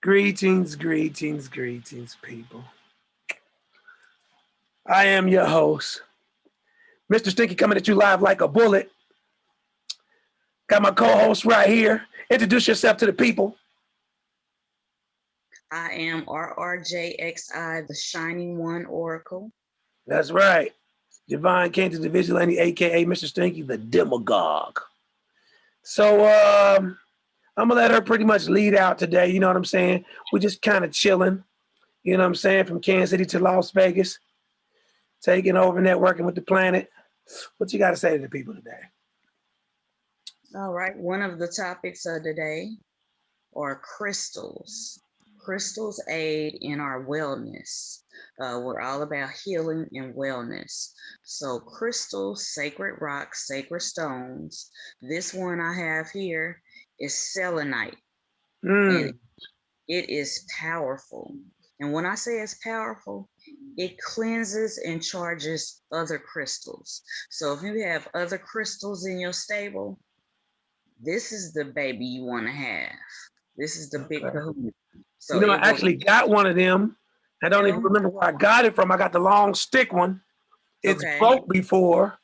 Greetings, greetings, greetings, people. I am your host, Mr. Stinky, coming at you live like a bullet. Got my co-host right here. Introduce yourself to the people. I am RRJXI, the Shining One Oracle. That's right. Divine Cantor, the Vigilante, aka Mr. Stinky, the demagogue. So I'm gonna let her pretty much lead out today. You know what I'm saying? We're just kind of chilling. You know what I'm saying? From Kansas City to Las Vegas, taking over, networking with the planet. What you got to say to the people today? All right, one of the topics of today are crystals. Crystals aid in our wellness. We're all about healing and wellness. So, crystals, sacred rocks, sacred stones. This one I have here is selenite, and it is powerful. And when I say it's powerful, it cleanses and charges other crystals. So if you have other crystals in your stable, this is the baby you want to have. This is the big Okay. kahuna. You So know, I it will actually got one of them. I don't even heal. remember where I got it from. I got the long stick one. It's Okay. broke before.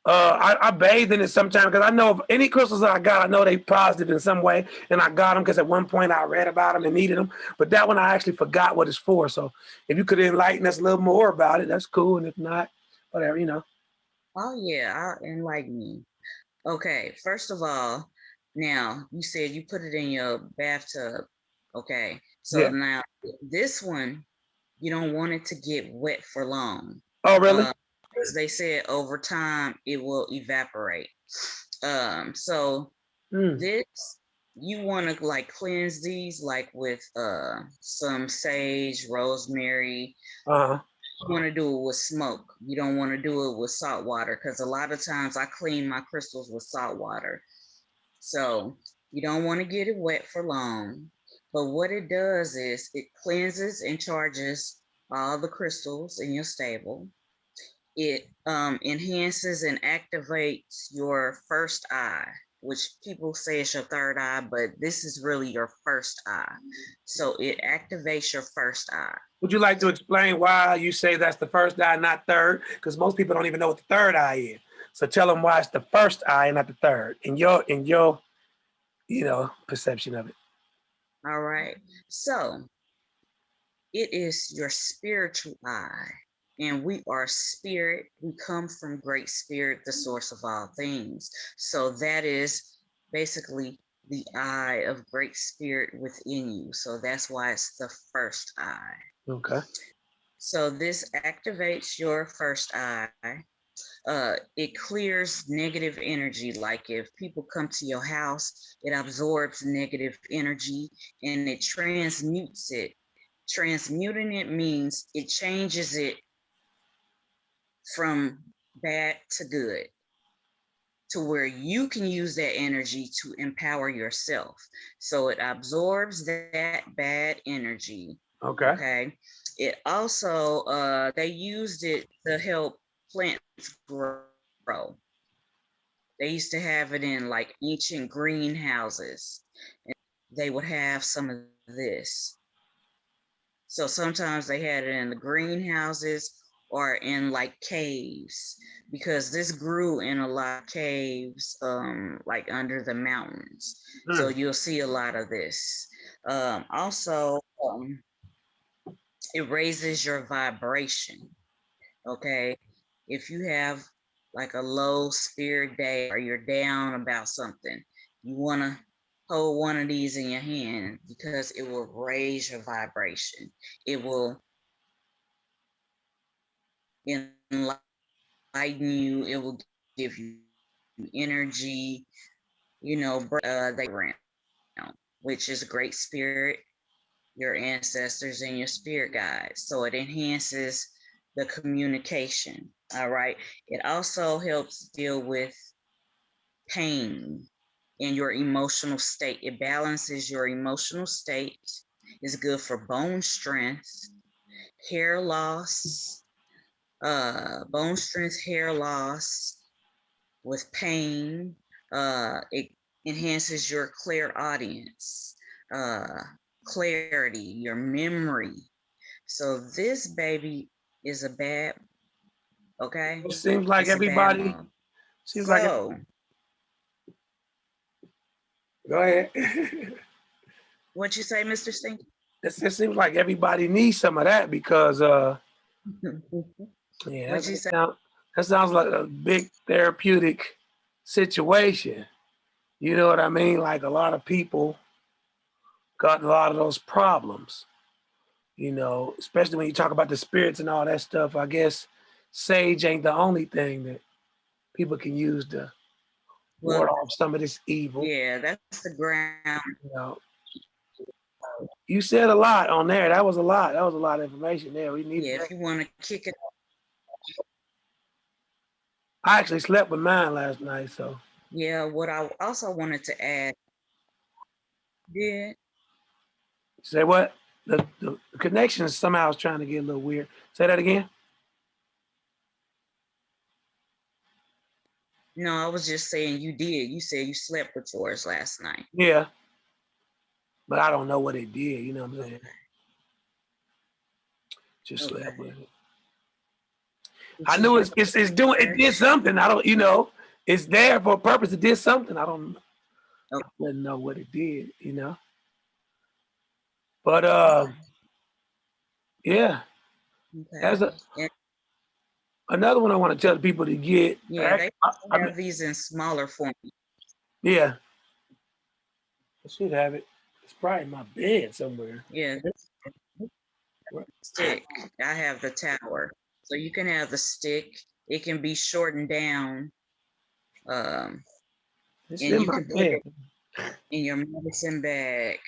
I bathe in it sometimes because I know if any crystals that I got, I know they positive in some way, and I got them because at one point I read about them and needed them. But that one I actually forgot what it's for. So if you could enlighten us a little more about it, that's cool. And if not, whatever, you know. Oh yeah, I'll enlighten you. Okay, first of all, now you said you put it in your bathtub. Okay, so Yeah. now this one, you don't want it to get wet for long. Oh, really? Uh, as they said, over time it will evaporate. So Mm. this you want to like cleanse these like with some sage, rosemary. Uh-huh. You want to do it with smoke. You don't want to do it with salt water because a lot of times I clean my crystals with salt water. So you don't want to get it wet for long. But what it does is it cleanses and charges all the crystals in your stable. It enhances and activates your first eye, which people say is your third eye, but this is really your first eye. So it activates your first eye. Would you like to explain why you say that's the first eye, not third? Because most people don't even know what the third eye is. So tell them why it's the first eye and not the third in your perception of it. All right. So it is your spiritual eye. And we are spirit. We come from great spirit, the source of all things. So that is basically the eye of great spirit within you. So that's why it's the first eye. Okay. So this activates your first eye. It clears negative energy. Like if people come to your house, it absorbs negative energy and it transmutes it. Transmuting it means it changes it from bad to good to where you can use that energy to empower yourself. So it absorbs that bad energy. Okay. Okay. It also, they used it to help plants grow. They used to have it in like ancient greenhouses, and they would have some of this. So sometimes they had it in the greenhouses or in like caves because this grew in a lot of caves, like under the mountains. So Mm. you'll see a lot of this. Also, it raises your vibration. Okay. If you have like a low spirit day or you're down about something, you want to hold one of these in your hand because it will raise your vibration. It will enlighten you. It will give you energy, around, which is a great spirit, your ancestors and your spirit guides. So it enhances the communication. All right. It also helps deal with pain and your emotional state. It balances your emotional state. It's good for bone strength, hair loss, bone strength, hair loss with pain. It enhances your clairaudience. clarity, your memory. So this baby is a bad, okay? It seems like It's a bad everybody, mom. seems like, So go ahead. what you say, Mr. Stinky? It seems like everybody needs some of that because, yeah, What you say? that sounds like a big therapeutic situation. You know what I mean? Like a lot of people got a lot of those problems, especially when you talk about the spirits and all that stuff. I guess sage ain't the only thing that people can use to Well, ward off some of this evil. yeah, that's the ground. You know, you said a lot on there. That was a lot. That was a lot of information there. We need. Yeah, if you want to kick it, I actually slept with mine last night, so. yeah. What I also wanted to add, did Say what? The connection somehow is trying to get a little weird. Say that again. no, I was just saying you did. You said you slept with yours last night. Yeah, but I don't know what it did. You know what I'm saying? Just slept with it. I knew it's doing. It did something. I don't. It's there for a purpose. It did something. I don't. I didn't know what it did. But yeah. That's another one I want to tell people to get. Yeah, they have these in smaller form. Yeah. I should have it. It's probably in my bed somewhere. Yeah. Stick. I have the tower. So you can have the stick. It can be shortened down. And you can put it in your medicine bag.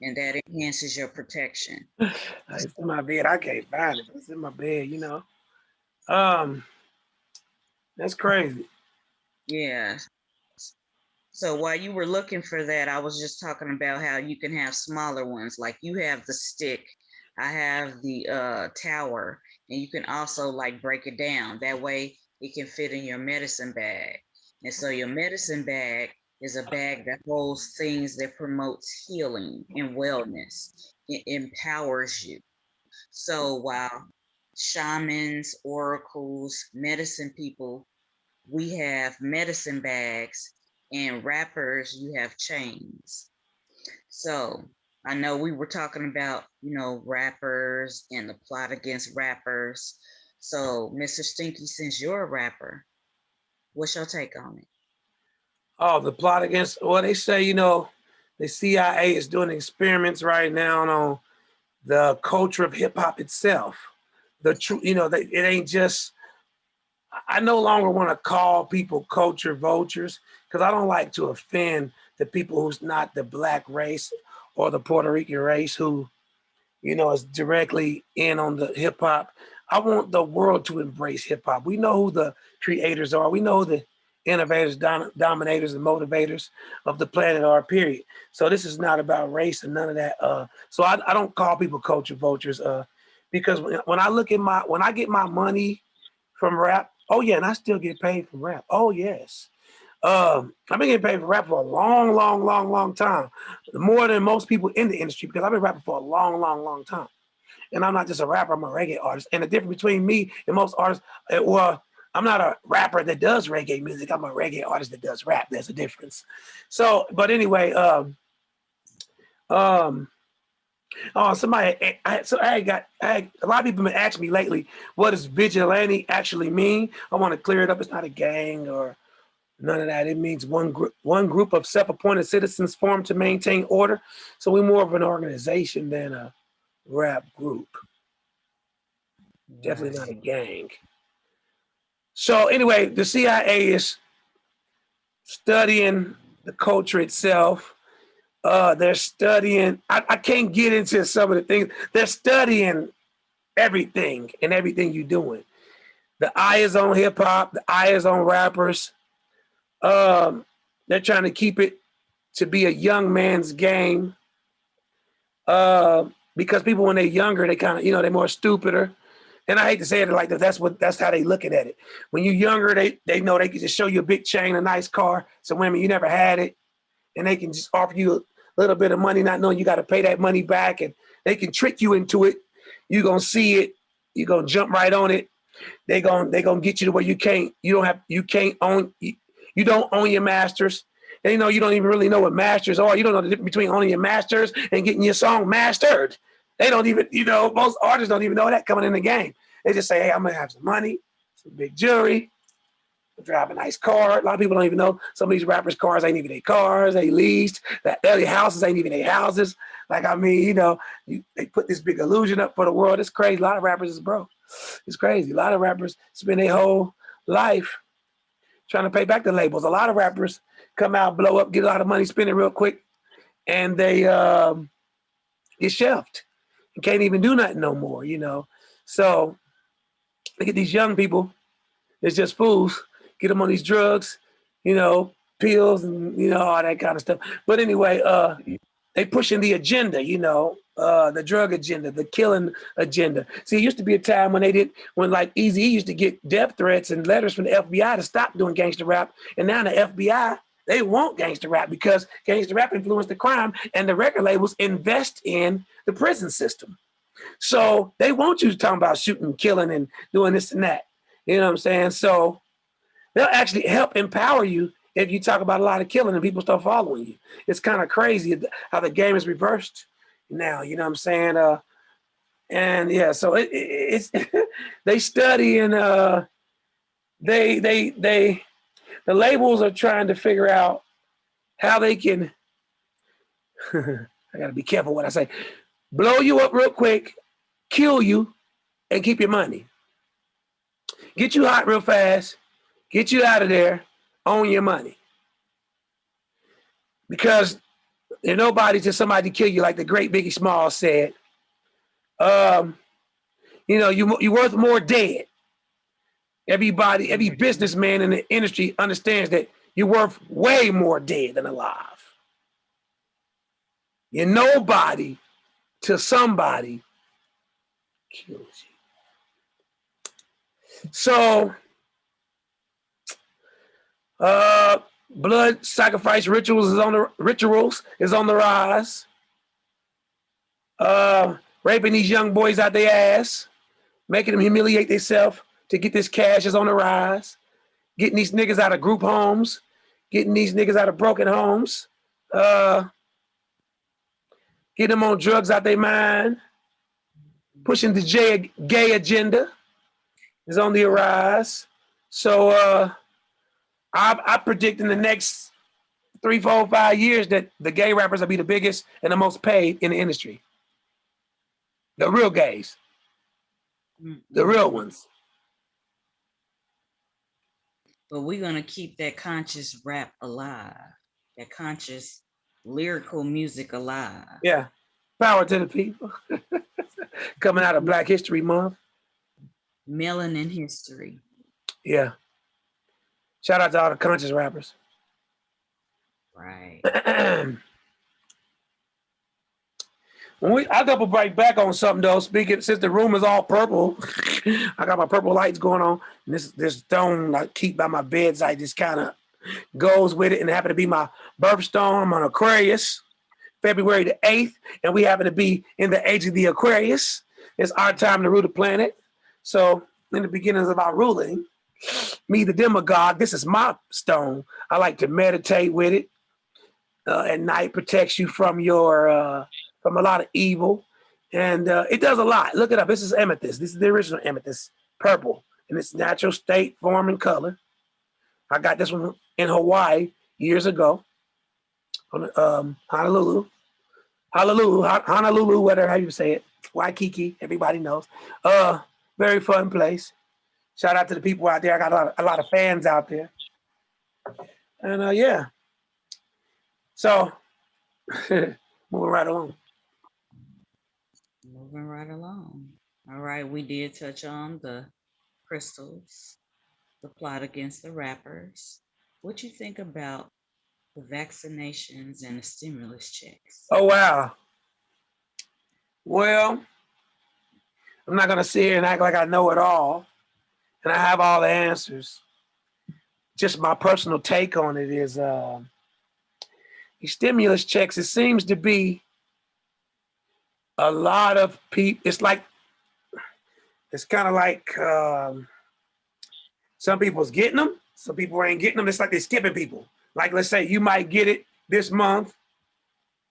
And that enhances your protection. It's in my bed. I can't find it. It's in my bed, That's crazy. Yeah. So while you were looking for that, I was just talking about how you can have smaller ones. Like you have the stick, I have the tower, and you can also like break it down. That way it can fit in your medicine bag. And so your medicine bag is a bag that holds things that promotes healing and wellness. It empowers you. So while shamans, oracles, medicine people, we have medicine bags, and rappers, you have chains. So I know we were talking about, rappers and the plot against rappers. So, Mr. Stinky, since you're a rapper, what's your take on it? Oh, the plot against, well, they say, the CIA is doing experiments right now on the culture of hip hop itself. The truth, it ain't just, I no longer want to call people culture vultures because I don't like to offend the people who's not the black race or the Puerto Rican race who, is directly in on the hip hop. I want the world to embrace hip hop. We know who the creators are. We know who the innovators, dominators, and motivators of the planet are, period. So this is not about race and none of that. So I don't call people culture vultures because when I get my money from rap, oh yeah, and I still get paid from rap. Oh yes. I've been getting paid for rap for a long, long, long, long time. More than most people in the industry because I've been rapping for a long, long, long time. And I'm not just a rapper, I'm a reggae artist. And the difference between me and most artists, well, I'm not a rapper that does reggae music. I'm a reggae artist that does rap. There's a difference. So, but anyway, somebody, a lot of people have been asking me lately, what does vigilante actually mean? I want to clear it up. It's not a gang or none of that. It means one group of self-appointed citizens formed to maintain order. So we're more of an organization than a rap group. Definitely not a gang. So anyway, the CIA is studying the culture itself. They're studying, I can't get into some of the things. They're studying everything and everything you're doing. The eye is on hip hop, the eye is on rappers. They're trying to keep it to be a young man's game. Because people, when they're younger, they kind of, they're more stupider. And I hate to say it like that. That's how they looking at it. When you're younger, they know they can just show you a big chain, a nice car. So women, you never had it. And they can just offer you a little bit of money, not knowing you got to pay that money back, and they can trick you into it. You're gonna see it, you're gonna jump right on it. They gonna get you to where you can't own you don't own your masters. They know you don't even really know what masters are. You don't know the difference between owning your masters and getting your song mastered. They don't even, most artists don't even know that coming in the game. They just say, hey, I'm gonna have some money, some big jewelry, drive a nice car. A lot of people don't even know some of these rappers' cars ain't even their cars. They leased. Their houses ain't even their houses. Like, I mean, they put this big illusion up for the world. It's crazy. A lot of rappers is broke. It's crazy. A lot of rappers spend their whole life trying to pay back the labels. A lot of rappers come out, blow up, get a lot of money, spend it real quick, and they get shelved. You can't even do nothing no more, So look at these young people. It's just fools. Get them on these drugs, pills and, all that kind of stuff. But anyway, they pushing the agenda, the drug agenda, the killing agenda. See, it used to be a time when like Eazy-E used to get death threats and letters from the FBI to stop doing gangster rap. And now the FBI, they want gangster rap because gangster rap influenced the crime, and the record labels invest in the prison system. So they want you to talk about shooting, killing, and doing this and that. You know what I'm saying? So they'll actually help empower you if you talk about a lot of killing and people start following you. It's kind of crazy how the game is reversed now. You know what I'm saying? And yeah, so it's they study and the labels are trying to figure out how they can. I gotta be careful what I say. Blow you up real quick, kill you, and keep your money. Get you hot real fast, get you out of there, own your money. Because there's nobody to somebody to kill you, like the great Biggie Smalls said. You're worth more dead. Every businessman in the industry understands that you're worth way more dead than alive. You're nobody till somebody kills you. So, blood sacrifice rituals is on the rise. Raping these young boys out their ass, making them humiliate themselves to get this cash is on the rise. Getting these niggas out of group homes, getting these niggas out of broken homes, getting them on drugs out their mind, pushing the gay agenda is on the rise. So I predict in the next 3, 4, 5 years that the gay rappers will be the biggest and the most paid in the industry. The real gays. The real ones. But we're going to keep that conscious rap alive, that conscious lyrical music alive. Yeah. Power to the people. Coming out of Black History Month. Melanin history. Yeah. Shout out to all the conscious rappers. Right. I double break back on something though. Speaking, since the room is all purple, I got my purple lights going on. And this stone I keep by my bedside just kind of goes with it, and it happened to be my birthstone. I'm on Aquarius, February the 8th, and we happen to be in the age of the Aquarius. It's our time to rule the planet. So in the beginnings of our ruling, me the demagogue, this is my stone. I like to meditate with it. At night, protects you from from a lot of evil, and it does a lot. Look it up. This is amethyst. This is the original amethyst, purple in its natural state, form, and color. I got this one in Hawaii years ago, on Honolulu, whatever how you say it, Waikiki. Everybody knows. Very fun place. Shout out to the people out there. I got a lot of fans out there, and yeah. So moving right along. Moving right along. All right, we did touch on the crystals, the plot against the rappers. What you think about the vaccinations and the stimulus checks? Oh, wow. Well, I'm not going to sit here and act like I know it all and I have all the answers. Just my personal take on it is these stimulus checks, it seems to be a lot of people. It's kind of like some people's getting them, some people ain't getting them. It's like they're skipping people. Like, let's say you might get it this month,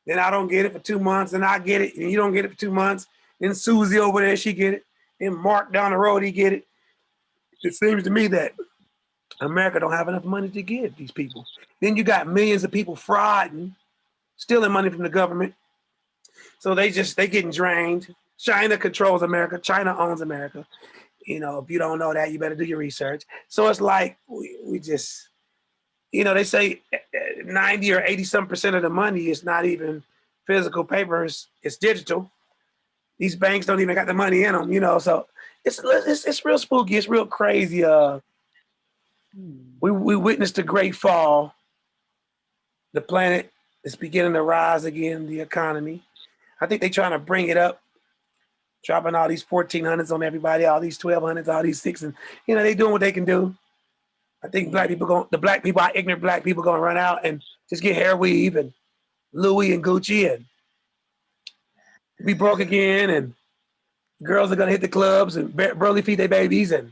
then I don't get it for 2 months, and I get it, and you don't get it for 2 months. Then Susie over there, she get it. Then Mark down the road, he get it. It seems to me that America don't have enough money to give these people. Then you got millions of people frauding, stealing money from the government. So they getting drained. China controls America. China owns America. You know, if you don't know that, you better do your research. So it's like we just, you know, they say 90 or 80% of the money is not even physical papers, it's digital. These banks don't even got the money in them, you know. So it's real spooky. It's real crazy. We witnessed the great fall. The planet is beginning to rise again. The economy. I think they're trying to bring it up, dropping all these 1400s on everybody, all these 1200s, all these six, and you know they doing what they can do. I think our ignorant black people, gonna run out and just get hair weave and Louis and Gucci and be broke again, and girls are gonna hit the clubs and barely feed their babies, and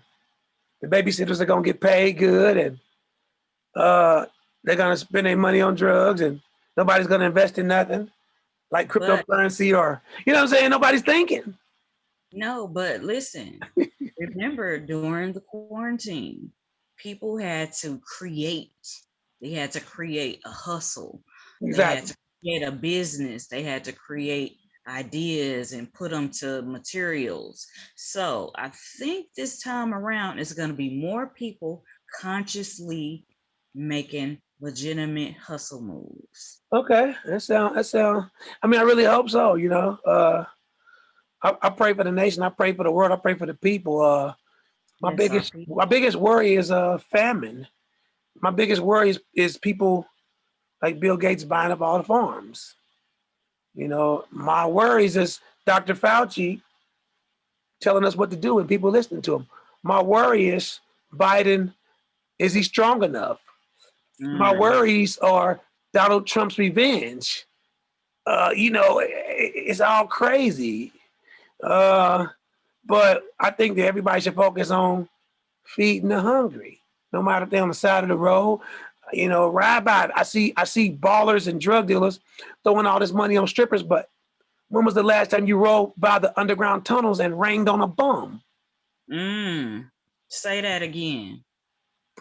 the babysitters are gonna get paid good, and they're gonna spend their money on drugs, and nobody's gonna invest in nothing like cryptocurrency or, you know what I'm saying? Nobody's thinking. No, but listen, remember during the quarantine, people had to create. They had to create a hustle. Exactly. They had to create a business. They had to create ideas and put them to materials. So I think this time around it's going to be more people consciously making legitimate hustle moves. Okay, that sound. I mean, I really hope so. You know, I pray for the nation. I pray for the world. I pray for the people. My biggest worry is famine. My biggest worry is people like Bill Gates buying up all the farms. You know, my worries is Dr. Fauci telling us what to do and people listening to him. My worry is Biden, is he strong enough? My worries are Donald Trump's revenge. You know, it's all crazy. But I think that everybody should focus on feeding the hungry, no matter if they're on the side of the road. You know, ride by. I see ballers and drug dealers throwing all this money on strippers, but when was the last time you rode by the underground tunnels and rained on a bum? Say that again.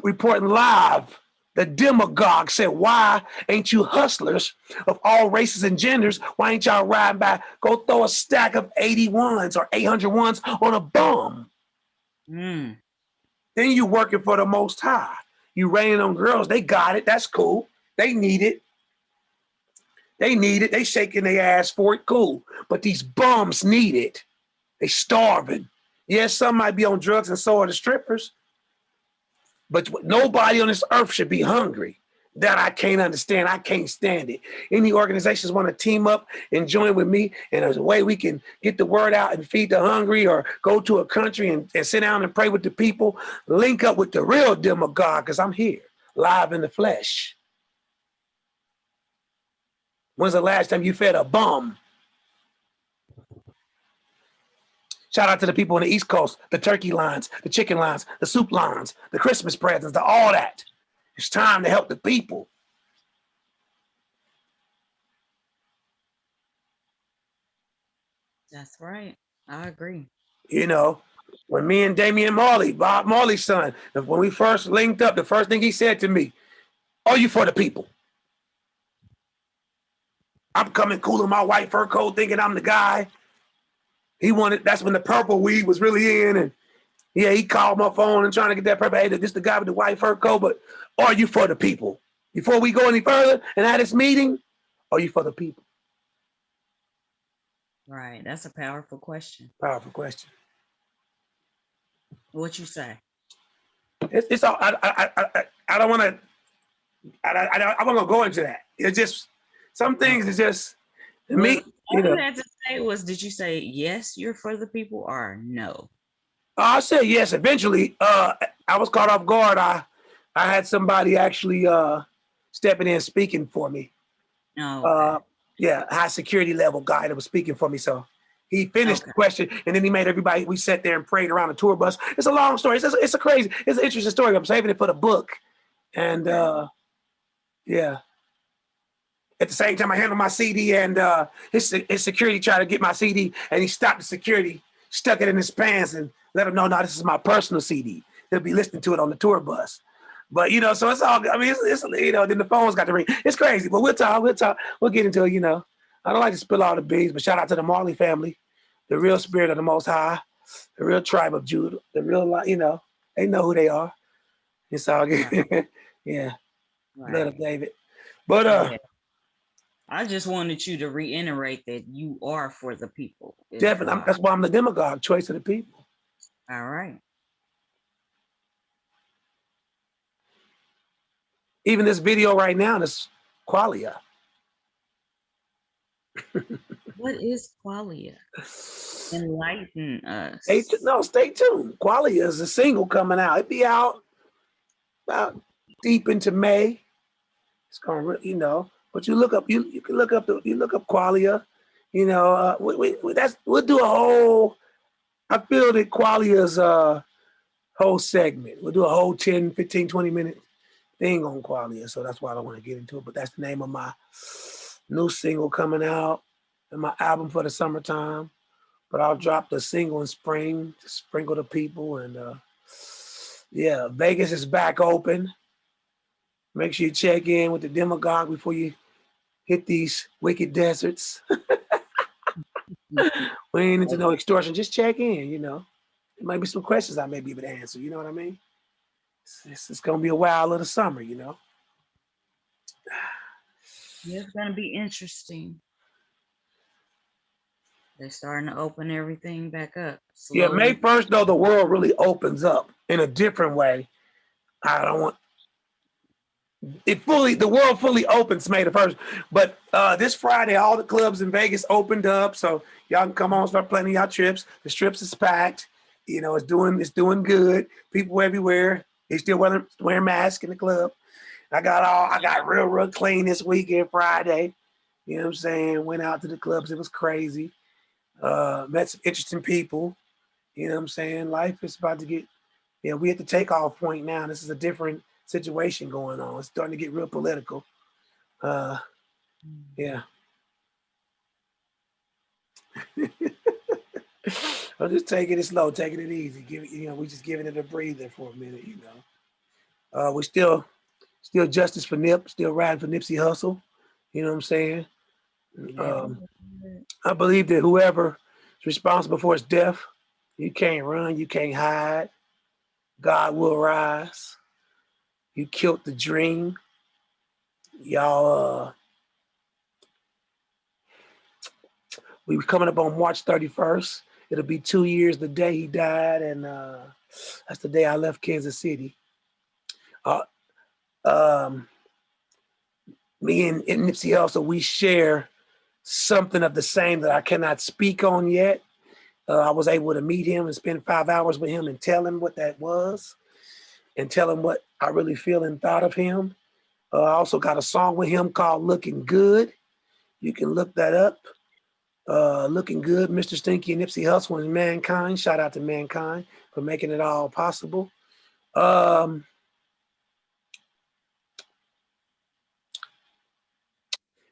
Reporting live, the demagogue said, why ain't you hustlers of all races and genders, why ain't y'all riding by, go throw a stack of 81s or 801s on a bum? Then you working for the Most High. You raining on girls, they got it, that's cool. They need it. They shaking their ass for it, cool. But these bums need it. They starving. Yes, some might be on drugs and so are the strippers. But nobody on this earth should be hungry. That I can't understand. I can't stand it. Any organizations want to team up and join with me, and there's a way we can get the word out and feed the hungry, or go to a country and sit down and pray with the people, link up with the real demagogue, because I'm here, live in the flesh. When's the last time you fed a bum? Shout out to the people on the East Coast, the turkey lines, the chicken lines, the soup lines, the Christmas presents, the all that. It's time to help the people. That's right. I agree. You know, when me and Damian Marley, Bob Marley's son, when we first linked up, the first thing he said to me, are you for the people? I'm coming cool in my white fur coat thinking I'm the guy. That's when the purple weed was really in, and yeah, he called my phone and trying to get that purple. Hey, this the guy with the white fur coat, but are you for the people? Before we go any further and have this meeting, are you for the people? Right, that's a powerful question. Powerful question. What you say? It's all. I don't want to. I want to go into that. It's just some things. It's just me. All you had to say was, did you say yes, you're for the people, or no? I said yes. Eventually, I was caught off guard. I had somebody actually stepping in speaking for me. Oh, okay. Yeah, high security level guy that was speaking for me. So he finished the Okay. question, and then he made everybody. We sat there and prayed around the tour bus. It's a long story. It's a crazy. It's an interesting story. I'm saving it for the book, and yeah. At the same time, I handled my CD, and his security tried to get my CD, and he stopped the security, stuck it in his pants, and let him know, no, this is my personal CD. He'll be listening to it on the tour bus. But you know, so it's all. I mean, it's you know, then the phone's got to ring. It's crazy, but we'll talk. We'll talk. We'll get into it. You know, I don't like to spill all the beans, but shout out to the Marley family, the real spirit of the Most High, the real tribe of Judah, the real, you know, they know who they are. It's all good. Right. Yeah, blood of Right. David. But Yeah. I just wanted you to reiterate that you are for the people as definitely, well. that's why I'm the demagogue, choice of the people. All right. Even this video right now, this qualia. What is qualia? Enlighten us. No, stay tuned. Qualia is a single coming out. It'll be out about deep into May. It's gonna, you know. But you look up, you can look up you look up qualia. You know, we'll do a whole. I feel that qualia's whole segment. We'll do a whole 10, 15, 20 minute thing on qualia. So that's why I don't want to get into it. But that's the name of my new single coming out and my album for the summertime. But I'll drop the single in spring to sprinkle the people. And yeah, Vegas is back open. Make sure you check in with the demagogue before you hit these wicked deserts. We ain't into no extortion. Just check in, you know. There might be some questions I may be able to answer. You know what I mean? It's going to be a wild little summer, you know. Yeah, it's gonna be interesting. They're starting to open everything back up Yeah, May slowly. 1st, though, the world really opens up in a different way. I don't want the world fully opens May the 1st. But this Friday, all the clubs in Vegas opened up. So y'all can come on, start planning y'all trips. The strips is packed. You know, it's doing good. People everywhere. They still wearing masks in the club. I got real clean this weekend, Friday. You know what I'm saying? Went out to the clubs. It was crazy. Met some interesting people. You know what I'm saying? Life is about to get, yeah, we at the takeoff point now. This is a different situation going on. It's starting to get real political. Uh, yeah. I'm just taking it slow, taking it easy. We just giving it a breather for a minute, you know. We still justice for Nip, still riding for Nipsey Hussle. You know what I'm saying? Yeah. Um, I believe that whoever is responsible for his death, you can't run, you can't hide. God will rise. You killed the dream. Y'all, we were coming up on March 31st. It'll be 2 years the day he died, and that's the day I left Kansas City. Uh, um, Me and Nipsey Hussle, we share something of the same that I cannot speak on yet. I was able to meet him and spend 5 hours with him and tell him what that was and tell him what I really feel and thought of him. I also got a song with him called Looking Good. You can look that up. Looking Good, Mr. Stinky and Nipsey Hussle and Mankind. Shout out to Mankind for making it all possible. Um,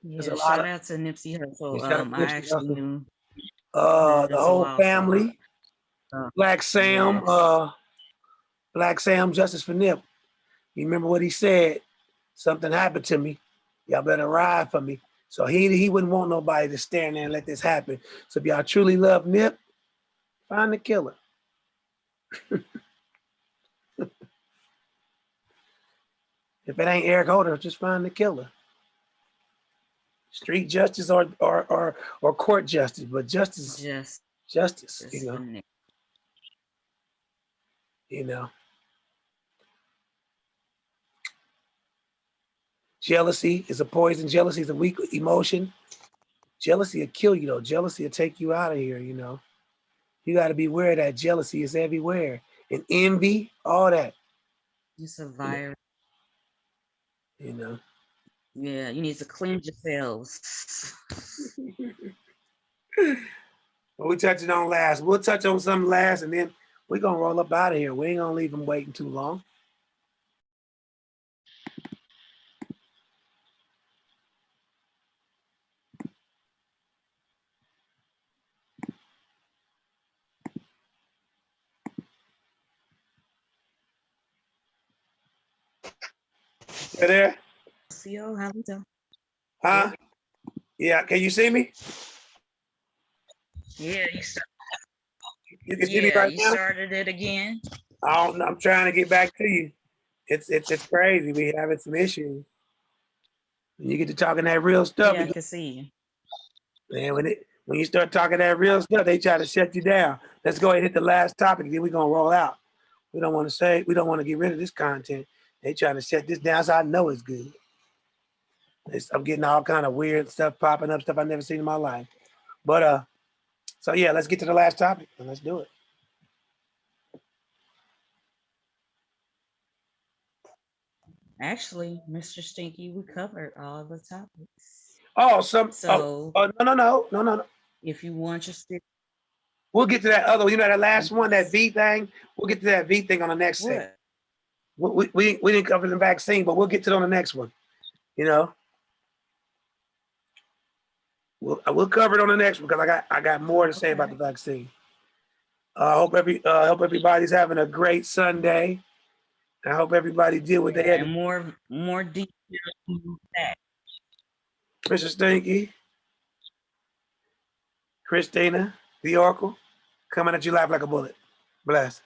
there's a Yeah, lot shout of out to Nipsey Hussle. shout out to I Nipsey actually Hussle. knew The Hussle whole also. family, Uh, Black Sam, yes. Black Sam, Justice for Nip. You remember what he said? Something happened to me. Y'all better ride for me. So he wouldn't want nobody to stand there and let this happen. So if y'all truly love Nip, find the killer. If it ain't Eric Holder, just find the killer. Street justice or court justice, but Just justice, just for Nick. you know. Jealousy is a poison. Jealousy is a weak emotion. Jealousy will kill you though. Jealousy will take you out of here, you know. You got to be aware that jealousy is everywhere. And envy, all that, It's a you know. virus. You know. Yeah, you need to cleanse yourselves. What we touching on last? We'll touch on something last, and then we're gonna roll up out of here. We ain't gonna leave them waiting too long. You there? CO, how we doing? Huh? Yeah. Can you see me? Yeah, You can see me right you now. started it again. I don't know. I'm trying to get back to you. It's crazy. We having some issues. When you get to talking that real stuff, Yeah, I can see you. man, when you start talking that real stuff, they try to shut you down. Let's go ahead and hit the last topic, then we're gonna roll out. We don't want to get rid of this content. They trying to shut this down, so I know it's good. I'm getting all kind of weird stuff popping up, stuff I've never seen in my life. But so yeah, let's get to the last topic and let's do it. Actually, Mr. Stinky, we covered all the topics. Oh, So no. if you want your stick, We'll get to that other. You know that last one, that V thing. We'll get to that V thing on the next set. what? We didn't cover the vaccine, but we'll get to it on the next one. You know, we'll cover it on the next one because I got more to say about the vaccine. I hope everybody's having a great Sunday. I hope everybody did what they had. And more details on that. Mr. Stinky, Christina, the Oracle, coming at you live like a bullet. Bless.